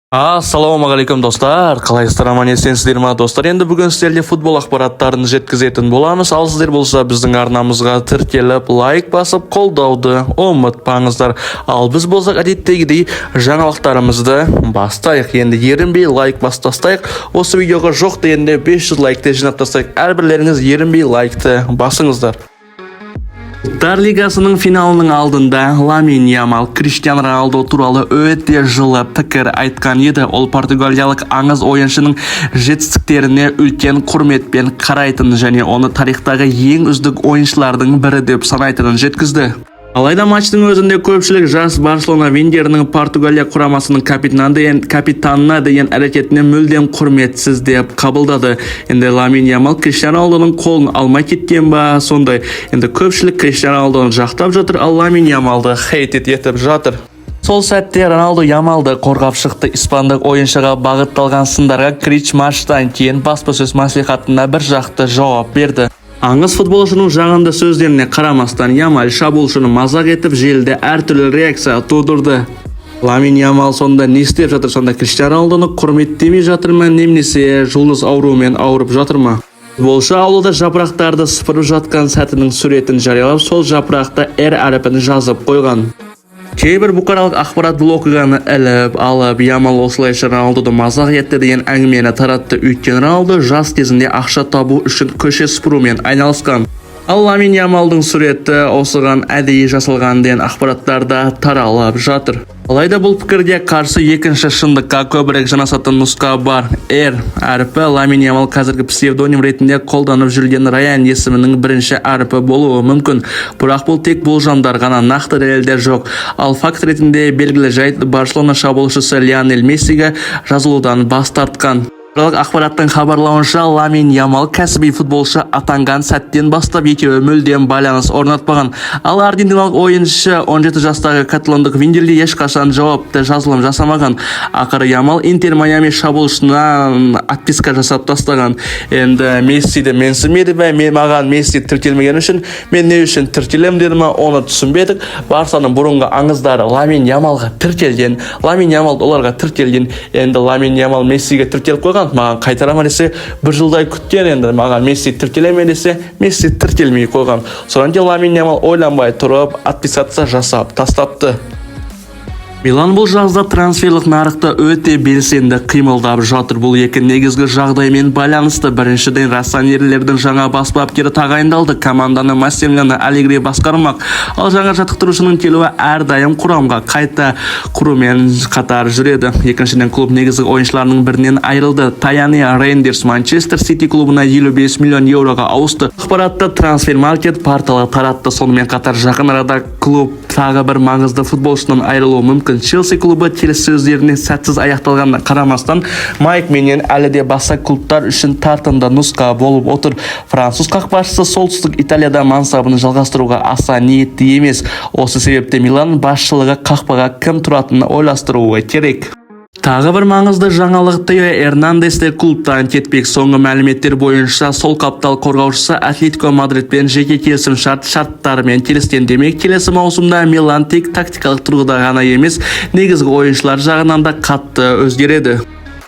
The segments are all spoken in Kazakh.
Ассалаумағалейкум достар, қалайсыздар, аман есенсіздер ма достар? Енді бүгін сіздерге футбол ақпараттарын жеткізетін боламыз. Ал сіздер болса біздің арнамызға тіркеліп, лайк басып, қолдауды ұмытпаңыздар. Ал біз болсақ әдеттегідей жаңалықтарымызды бастайық. Енді ерінбей лайк бастастайық. Осы видеоға жоқ дегенде 500 лайкты жинап тастайық. Әрбірлеріңіз ерінбей лайкты басыңыздар. Ұлттар лигасының финалының алдында Ламин Ямал Криштиану Роналду туралы өте жылы пікір айтқан еді. Ол португалиялық аңыз ойыншының жетістіктеріне үлкен құрметпен қарайтын және оны тарихтағы ең үздік ойыншылардың бірі деп санайтынын жеткізді. Алайда матчтың өзінде көпшілік жас Барселона вингерінің Португалия құрамасының капитанына деген әрекетіне мүлдем құрметсіз деп қабылдады. Енді Ламин Ямал Криштиану Роналдудың қолын алмай кеткен ба сондай. Енді көпшілік Криштиану Роналдуны жақтап жатыр, ал Ламин Ямалды хейт етіп жатыр. Сол сәтте Роналду Ямалды қорғап шықты. Испандық ойыншыға бағытталған сындарға Крич матчтан кейін баспасөз мәслихатында бір жақты жауап берді. Аңыз футболшының жағымды сөздеріне қарамастан Ямал шабуылшыны мазақ етіп желіде әртүрлі реакция тудырды. Ламин Ямал сонда не істеп жатыр? Сонда Криштиану Роналдуны құрметтемей жатыр ма, немесе жұлдыз ауруымен ауырып жатыр ма? Футболшы аулада жапырақтарды сыпырып жатқан сәтінің суретін жариялап, сол жапырақта R әріпін жазып қойған. Кейбір бұқаралық ақпарат блогын іліп алып, Ямал осылайша Роналдуды мазақ етті деген әңгімені таратты. Өйткені Роналду жас кезінде ақша табу үшін көше сыпырумен айналысқан. Ал Ламин Ямалдың суреті осыған әдейі жасалған деген ақпараттарда таралып жатыр. Алайда бұл пікірге қарсы екінші шындыққа көбірек жанасатын нұсқа бар. R әріпі Ламин Ямал қазіргі псевдоним ретінде қолданып жүрген Раян есімінің бірінші әріпі болуы мүмкін. Бірақ бұл тек болжамдар ғана, нақты дәлелдер жоқ. Ал факт ретінде белгілі жайт, Барселона шабуылшысы Лионель Мессиге жазылудан бас тартқан. Ақпараттың хабарлауынша, Ламин Ямал кәсіби футболшы атанған сәттен бастап екеуі мүлдем байланыс орнатпаған. Ал аргентиналық ойыншы 17 жастағы каталондық вингерге ешқашан жауапты жазылым жасамаған. Ақыры Ямал Интер Майами шабуылшысына отписка жасап тастаған. Енді Мессиді менсінбеді бе? Маған Месси тіркелмеген үшін мен не үшін тіркелем деді ма, оны түсінбедік. Барсаның бұрынғы аңыздары Ламин Ямалға тіркелген, Ламин Ямал оларға тіркелген. Енді Ламин Ямал Мессиге тіркеліп қойған. Маған қайтарама десе, бір жылдай күткен. Енді маған Месси тіркелеме десе, Месси тіркелмей қойған. Содан кейін Ламин Ямал ойланбай тұрып аттестация жасап тастапты. Милан бұл жазда трансферлік нарықта өте белсенді қимылдап жатыр. Бұл екі негізгі жағдаймен байланысты. Біріншіден, рассанерлердің жаңа бас бапкері тағайындалды. Команданы Массимилиано Аллегри басқармақ. Ал жаңа жаттықтырушының келуі әрдайым құрамға қайта құрумен қатар жүреді. Екіншіден, клуб негізгі ойыншыларының бірінен айырылды. Таяни Рейндерс Манчестер Сити клубына 55 миллион еуроға ауысты. Ақпаратты Трансфермаркет порталы таратты. Сонымен қатар жақын арада клуб тағы бір маңызды футболшының айырылуы мүмкін. Челси клубы келіссөздеріне сәтсіз аяқталғанына қарамастан, Майк менен әлі де басқа клубтар үшін тартымды нұсқа болып отыр. Француз қақпашысы солтүстік Италияда мансабын жалғастыруға аса ниетті емес. Осы себепте Милан басшылығы қақпаға кім тұратынын ойластыруы керек. Тағы бір маңызды жаңалық, Тео Эрнандес те клубтан кетпек. Соңғы мәліметтер бойынша сол қаптал қорғаушысы Атлетико Мадридпен жеке келісім шарттарымен келіскен. Демек, келесі маусымда Милан тек тактикалық тұрғыда ғана емес, негізгі ойыншылар жағынан да қатты өзгереді.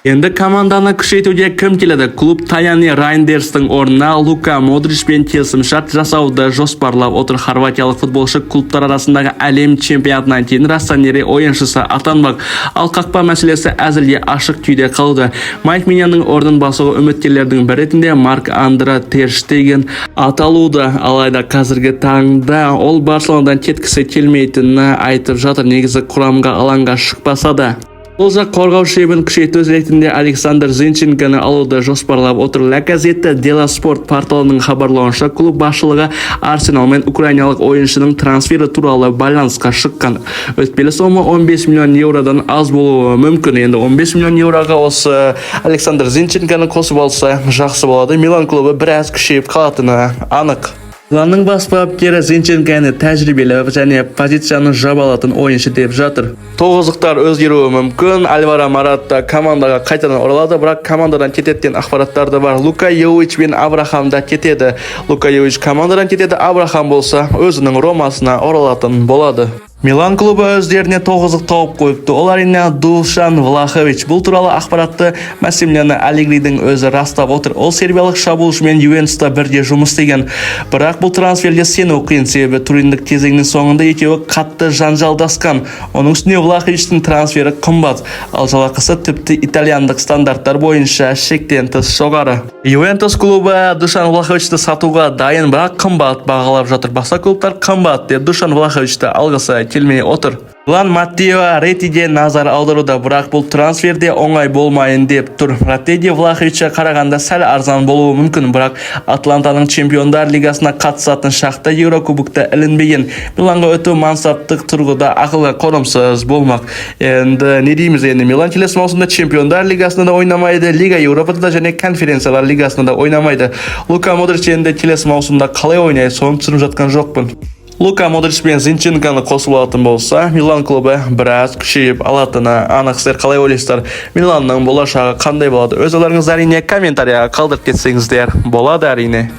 Енді команданы күшейтуге кім келеді? Клуб Таяни Рейндерстің орнына Лука Модричпен келісім шарт жасауды жоспарлап отыр. Хорватиялық футболшы клубтар арасындағы әлем чемпионатынан кейін рассанери ойыншысы атанбақ. Ал қақпа мәселесі әзірге ашық күйде қалды. Майк Меньянның орнын басуға үміткерлердің бір ретінде Марк-Андре Тер Штеген аталуда. Алайда қазіргі таңда ол Барселонадан кеткісі келмейтінін айтып жатыр. Негізі құрамға алаңға шықпаса да. Бұл жақ қорғау шебін күшейту ретінде Александр Зинченконы алуды жоспарлап отыр. La Gazzetta dello Sport порталының хабарлауынша, клуб басшылығы Арсенал мен украиналық ойыншының трансфері туралы байланысқа шыққан. Өтпелі сома 15 миллион еуродан аз болуы мүмкін. Енді 15 миллион еуроға осы Александр Зинченконы қосып алса жақсы болады. Милан клубы біраз күшейіп қалатыны анық. Миланның бас бапкері Зинченконы тәжірибелі және позицияны жабалатын ойыншы деп жатыр. Тоғыздықтар өзгеруі мүмкін. Альваро Мората командаға қайтадан оралады, бірақ командадан кететін ақпараттар да бар. Лука Йович пен Абрахам да кетеді. Лука Йович командадан кетеді, Абрахам болса өзінің Ромасына оралатын болады. Милан клубы өздеріне тоғызық тауып қойыпты. Олар әрине Душан Влахович. Бұл туралы ақпаратты Массимилиано Аллегридің өзі растап отыр. Ол сербиялық шабуылшымен Ювентуста бірге жұмыс істеген. Бірақ бұл трансферге сену қиын, себебі туриндік кезеңнің соңында екеуі қатты жанжалдасқан. Оның үстіне Влаховичтің трансфері қымбат, ал жалақысы тіпті итальяндық стандарттар бойынша шектен тыс жоғары. Ювентус клубы Душан Влаховичті сатуға дайын, бірақ қымбат бағалап жатыр. Басқа клубтар қымбат деп Душан Влаховичті алғысы келмей отыр. Милан Маттео Ретиге назар аударуда, бірақ бұл трансферде оңай болмайын деп тұр. Ретиге Влаховичке қарағанда сәл арзан болуы мүмкін, бірақ Атлантаның Чемпиондар лигасына қатысатын шақта Еурокубокта ілінбеген. Миланға өту мансаптық тұрғыда ақылға қонымсыз болмақ. Енді не дейміз енді? Милан келесі маусымда Чемпиондар лигасында да ойнамайды, Лига Европада да және конференциялар лигасында да ойнамайды. Лука Модрич енді келесі маусымда қалай ойнайды, соны түсініп жатқан жоқпын. Лука Модрич пен Зинченконы қосып алатын болса, Милан клубы біраз күшейіп алатыны анық. Сіздер қалай ойлайсыздар? Миланның болашағы қандай болады? Өз ойларыңызды әрине комментарияға қалдырып кетсеңіздер болады әрине.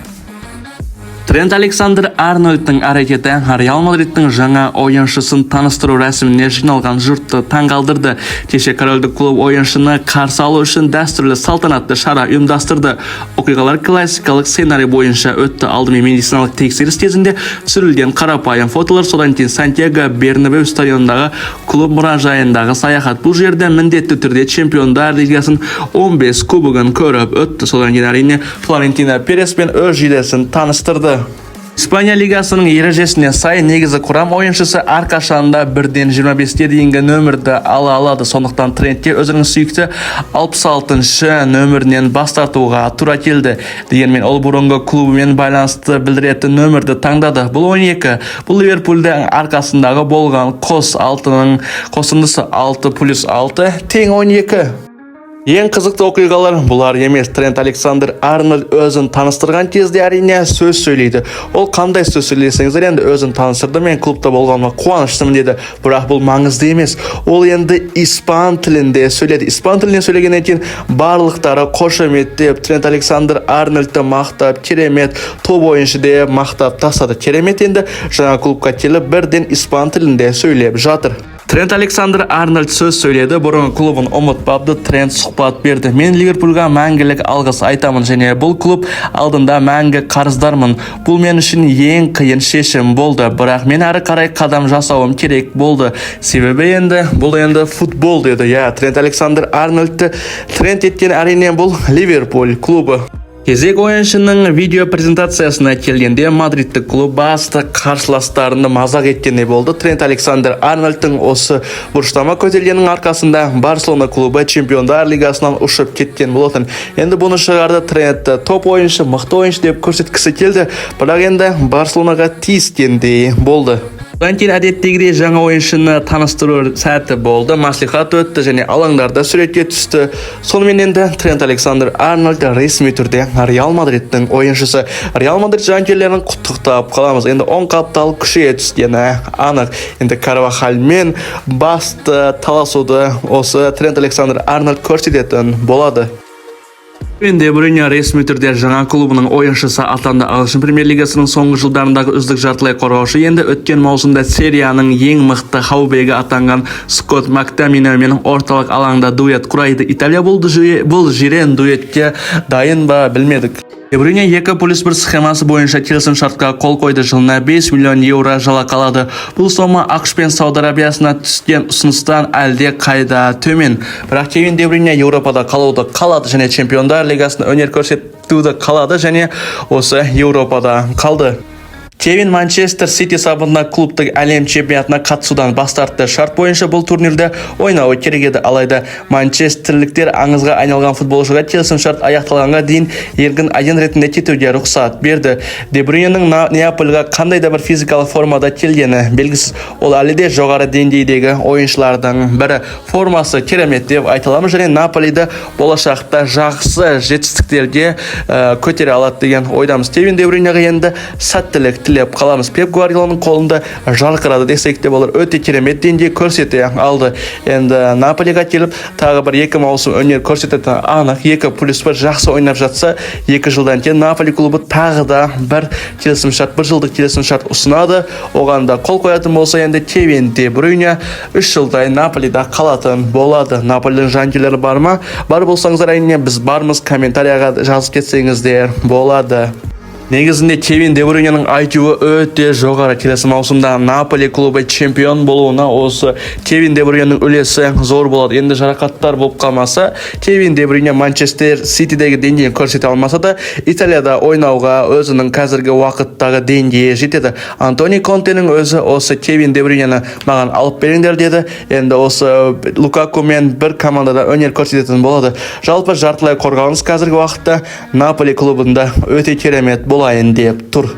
Трент Александр-Арнольдтың әрекеті Реал Мадридтің жаңа ойыншысын таныстыру рәсіміне жиналған жұртты таңғалдырды. Кеше корольдік клуб ойыншыны қарсы алу үшін дәстүрлі салтанатты шара ұйымдастырды. Оқиғалар классикалық сценарий бойынша өтті. Алдымен медициналық тексеріс кезінде түсірілген қарапайым фотолар, содан кейін Сантьяго Бернабеу стадионындағы клуб мұражайындағы саяхат. Бұл жерде міндетті түрде Чемпиондар лигасын 15 кубогын көріп өтті. Содан кейін әрине Флорентино Перес пен өз жидесін таныстырды. Испания лигасының ережесіне сай негізі құрам ойыншысы әрқашанда 1-25-ке дейінгі нөмірді ала алады. Сондықтан Трентке өзінің сүйікті 66-шы нөмірінен бас тартуға тура келді. Дегенмен ол бұрынғы клубымен байланысты білдіретін нөмірді таңдады. Бұл 12. Бұл Ливерпульдің арқасындағы болған қос алтының қосындысы 6+6 тең 12. Ең қызықты оқиғалар бұлар емес. Трент Александр-Арнольд өзін таныстырған кезде әрине сөз сөйлейді. Ол қандай сөз сөйлесеңіздер, енді өзін таныстырды, мен клубта болғаныма қуаныштымын деді. Бірақ бұл маңызды емес. Ол енді испан тілінде сөйледі. Испан тілінде сөйлегеннен кейін барлықтары қошеметтеп, Трент Александр-Арнольдты мақтап, керемет топ ойыншы деп мақтап тастады. Керемет енді жаңа клубқа келіп бірден испан тілінде сөйлеп жатыр. Трент Александр-Арнольд сөз сөйледі, бұрынғы клубын ұмытпапты. Трент сұхбат берді. Мен Ливерпульға мәңгілік алғыс айтамын, және бұл клуб алдында мәңгі қарыздармын. Бұл мен үшін ең қиын шешім болды, бірақ мен әрі қарай қадам жасауым керек болды. Себебі бұл енді футбол деді. Трент Александр-Арнольдты Трент еткен әрине бұл Ливерпуль клубы. Кезек ойыншының видео презентациясына келгенде Мадридтік клуб басты қарсыластарында мазақ еткендей болды. Трент Александр-Арнольдтың осы бұрыштама көтергеннің арқасында Барселона клубы Чемпиондар лигасынан ұшып кеткен болатын. Енді бұны шығарды. Трент топ ойыншы, мықты ойыншы деп көрсеткісі келді, бірақ енді Барселонаға тиіскендей болды. Одан кейін әдеттегідей жаңа ойыншыны таныстыру сәті болды. Маслихат өтті және алаңдарда суретке түсті. Сонымен енді Трент Александр-Арнольд ресми түрде Реал Мадридтің ойыншысы. Реал Мадрид жанкүйерлерін құттықтап қаламыз. Енді 10 қаптал күшейе түскені анық. Енді Карвахальмен басты таласуды осы Трент Александр-Арнольд көрсететін болады. Де Брюйне ресми түрде жаңа клубының ойыншысы атанды. Ағылшын премьер-лигасының соңғы жылдарындағы үздік жартылай қорғаушы. Енді өткен маусымда серияның ең мықты хавбегі атанған Скотт Мактоминаймен орталық алаңда дуэт құрайды. Италия бұл жирен дуэтке дайын ба білмедік. Де Брюйне 2+1 схемасы бойынша келісім шартқа қол қойды. Жылына 5 миллион еуро жалақы алады. Бұл сома ақш пен Сауд Арабиясына түскен ұсыныстан әлде қайда төмен. Бірақ Кевин Де Брюйне Еуропада қалуды қалады және Чемпиондар лигасында өнер көрсетуді қалады және осы Еуропада қалды. Кевин Манчестер Сити сапында клубтық әлем чемпионатына қатысудан бас тартты. Шарт бойынша бұл турнирде ойнауы керек еді, алайда манчестерліктер аңызға айналған футболшыға келісім шарт аяқталғанға дейін еркін агент ретінде кетуге рұқсат берді. Де Брюйненің Неапольға қандай да бір физикалық формада келгені белгісіз. Ол әлі де жоғары деңгейдегі ойыншылардың бірі. Формасы керемет деп айтыламыз және Наполиді болашақта жақсы жетістіктерге көтере алады деген ойдамыз. Кевин Де Брюйнеге енді сәттілік тілеп қаламыз. Пеп Гвардиоланың қолында жарқырады десек те болар. Өте керемет деңгей көрсете алды. Енді Наполиға келіп тағы бір 2 маусым өнер көрсететін анық. 2+1 жақсы ойнап жатса, 2 жылдан кейін Наполи клубы тағы да бір келісімшарт, 1 жылдық келісімшарт ұсынады. Оған да қол қоятын болса, енді Кевин Де Брюйне 3 жылдай Наполида қалатын болады. Наполидің жанкелері бар ма? Бар болсаңыздар, әрине біз бармыз, комментарияға жазып кетсеңіздер болады. Негізінде Кевин Де Брюйненің айтуы өте жоғары. Келесі маусымда Наполи клубы чемпион болуына осы Кевин Де Брюйненің үлесі зор болады. Енді жарақаттар болып қалмаса, Кевин Де Брюйне Манчестер Ситидегі деңгейін көрсете алмаса да, Италияда ойнауға өзінің қазіргі уақыттағы деңгейі жетеді. Антони Контенің өзі осы Кевин Де Брюйнені маған алып беріңдер деді. Енді осы Лукакумен бір командада өнер көрсететін болады. Жалпы жартылай қорғауыңыз қазіргі уақытта Наполи клубында өте керемет болайын деп тұр.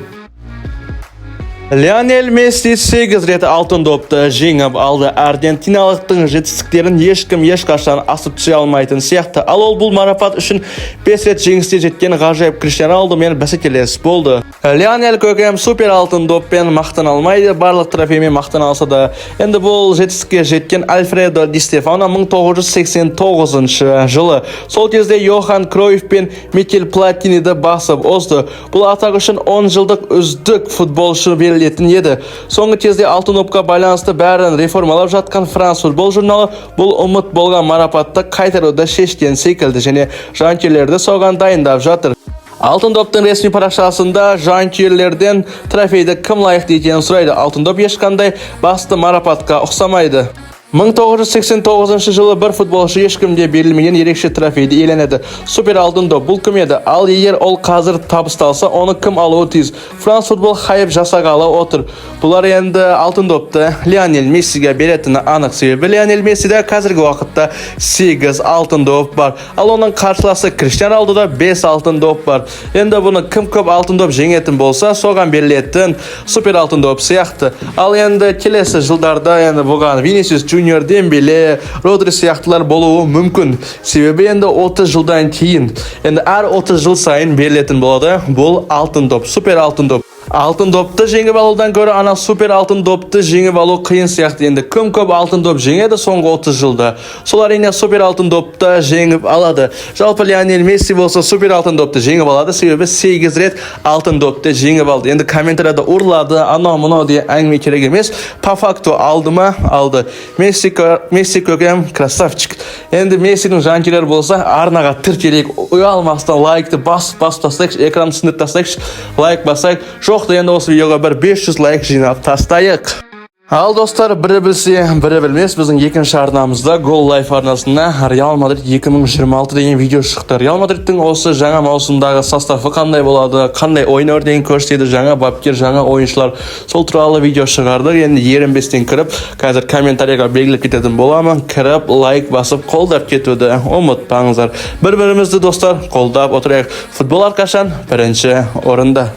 Лионель Месси 8 рет алтын допты жеңіп алды. Аргентиналықтың жетістіктерін ешкім ешқашан асып түсе алмайтын сияқты. Ал ол бұл марапат үшін 5 рет жеңіске жеткен ғажайып Криштиану Роналдумен бәсекелес болды. Лионель көкем супер алтын доппен мақтан алмайды, барлық трофеймен мақтан алса да. Енді бұл жетістікке жеткен Альфредо Ди Стефано 1989 жылы. Сол кезде Йохан Кройф пен Микель Платиниді басып озды. Бұл атақ үшін 10 жылдық үздік футболшы берілетін еді. Соңғы кезде алтын допқа байланысты бәрін реформалап жатқан Франс футбол журналы бұл ұмыт болған марапатты қайтаруды шешкен секілді және жанкүйерлерді соған дайындап жатыр. Алтын доптың ресми парақшасында жанкүйерлерден трофейді кім лайықты екенін сұрайды. Алтын доп ешқандай басты марапатқа ұқсамайды. 1989 жылы бір футболшы ешкімде берілмеген ерекше трофейді иеленеді. Супер алтын доп бұл кім еді? Ал егер ол қазір табысталса, оны кім алуы тиіс? Франс футбол хайп жасағалы отыр. Бұлар енді алтын допты Лионель Мессиге беретіні анық, себебі Лионель Мессиде қазіргі уақытта 8 алтын доп бар. Ал оның қарсыласы Криштиану Роналдуда 5 алтын доп бар. Енді бұны кім көп алтын доп жеңетін болса, соған берілетін супер алтын доп сияқты. Ал енді келесі жылдарда енді бұған Винисиус Junior, Дембеле, Родри сияқтылар болуы мүмкін. Себебі енді 30 жылдан кейін, енді әр 30 жыл сайын берілетін болады бұл алтын доп, супер алтын доп. Алтын допты жеңіп алудан көрі ана супер алтын допты жеңіп алу қиын сияқты. Енді кім көп алтын доп жеңеді соңғы 30 жылда? Сол әрине супер алтын допты жеңіп алады. Жалпы Лионель Месси болса супер алтын допты жеңіп алады, себебі 8 рет алтын допты жеңіп алды. Енді комментарияда ұрлады, анау-мынау де әңгіме керек емес. По факту алды ма? Алды. Месси көкем красавчик. Енді Мессидің жанкүйерлері болса арнаға тіркелейік, ұялмастан лайкты басып тастайық, экранды сындырып тастайық, лайк басайық. Жоқты енді осы видеоға бір 500 лайк жинап тастайық. Ал достар, бірі білсе, бірі білмес, біздің екінші арнамызда Goal Life арнасында Реал Мадрид 2026 деген видео шықты. Реал Мадридтің осы жаңа маусымдағы составы қандай болады, қандай ойын өрнегін көрсетеді, жаңа бапкер, жаңа ойыншылар, сол туралы видео шығардық. Енді ерінбестен кіріп, қазір комментарияға белгілеп кететін боламын. Кіріп, лайк басып, қолдап кетуді ұмытпаңыздар. Бір-бірімізді достар қолдап отырайық. Футбол әрқашан бірінші орында.